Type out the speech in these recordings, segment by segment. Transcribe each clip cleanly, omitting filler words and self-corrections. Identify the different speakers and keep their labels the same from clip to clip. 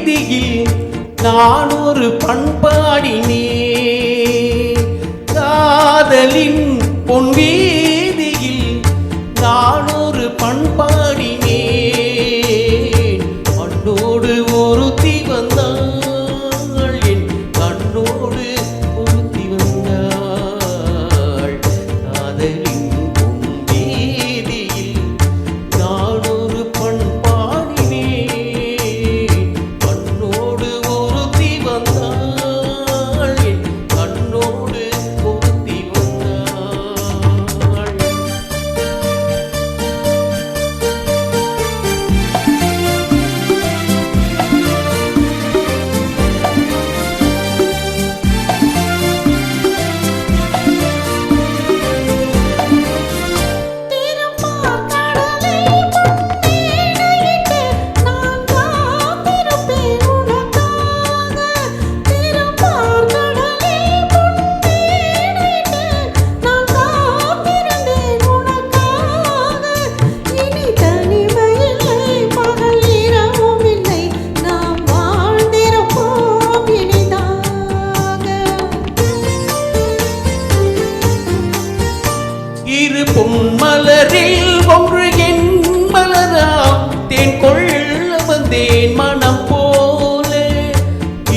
Speaker 1: வீதியில் நான் ஒரு பண்பாடினே, காதலின் பொன் வீதியில் நான் ஒரு பண்பாடினே. கண்ணோடு ஒருத்தி வந்தாள், என் கண்ணோடு ஒருத்தி வந்தாள். காதலின் பொன் வீதியில் நான் ஒரு பண்பாடினே. கண்ணோடு ஒருத்தி வந்தாள், என் கண்ணோடு ஒருத்தி வந்தாள். இரு பொன்மலரில் ஒன்று என் மலராம், தேன் கொள்ள வந்தேன் மனம் போல.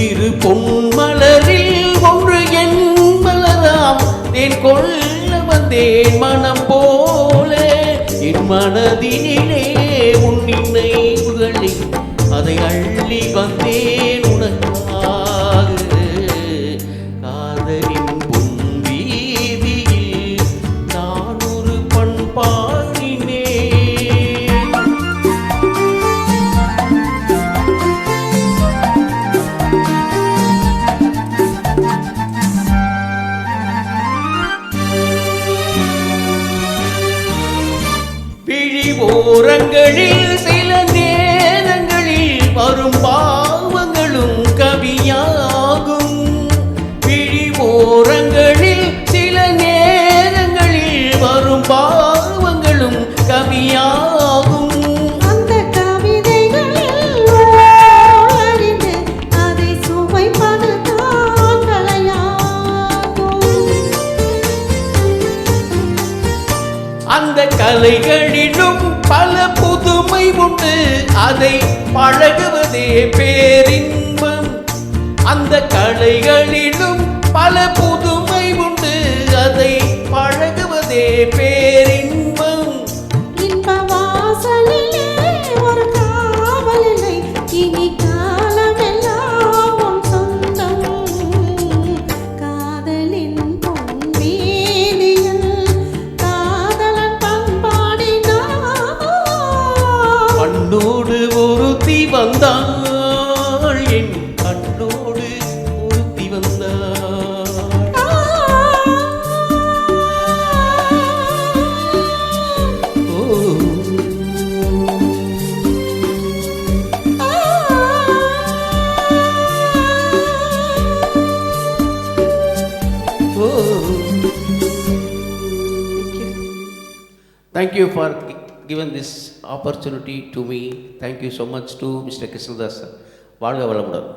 Speaker 1: இரு பொன்மலரில் ஒன்று என் மலராம், தேன் கொள்ள வந்தேன் மனம் போல. என் மனதினிலே உன் நினைவுகளை அதை அள்ளி வந்தேன் உனக்காக. காதலின் பொன் வீதியில் நான் ஒரு பண்பாடினே. விழி ஓரங்களில் சில நேரங்களில் வரும் பாவங்களும் கவியாகும். விழி ஓரங்களில் சில நேரங்களில் வரும் பாவங்களும் கவியாகும்.
Speaker 2: அந்த கவிதைகளில் அறிந்து அதை சுவைப்பது தான் கலையாகும்.
Speaker 1: அந்த கலைகளிலும் பல புதுமை உண்டு, அதை பழகுவதே பேரின்பம். அந்த கலைகளிலும் பல புதுமை உண்டு, அதை பழகுவதே பேரின்பம்.
Speaker 2: இன்ப வாசலிலே ஒரு காவலில்லை, இனி காலமெல்லாம் உன் சொந்தம். காதலின் பொன் வீதியில் காதலன் பண்பாடினான்.
Speaker 1: கண்ணோடு ஒருத்தி வந்தாள், என் கண்ணோடு ஒருத்தி வந்தாள். ஓ ஓ. Thank you for given this opportunity to me. Thank you so much to Mr. Krishnadas. வாழ்க வளமுடன்.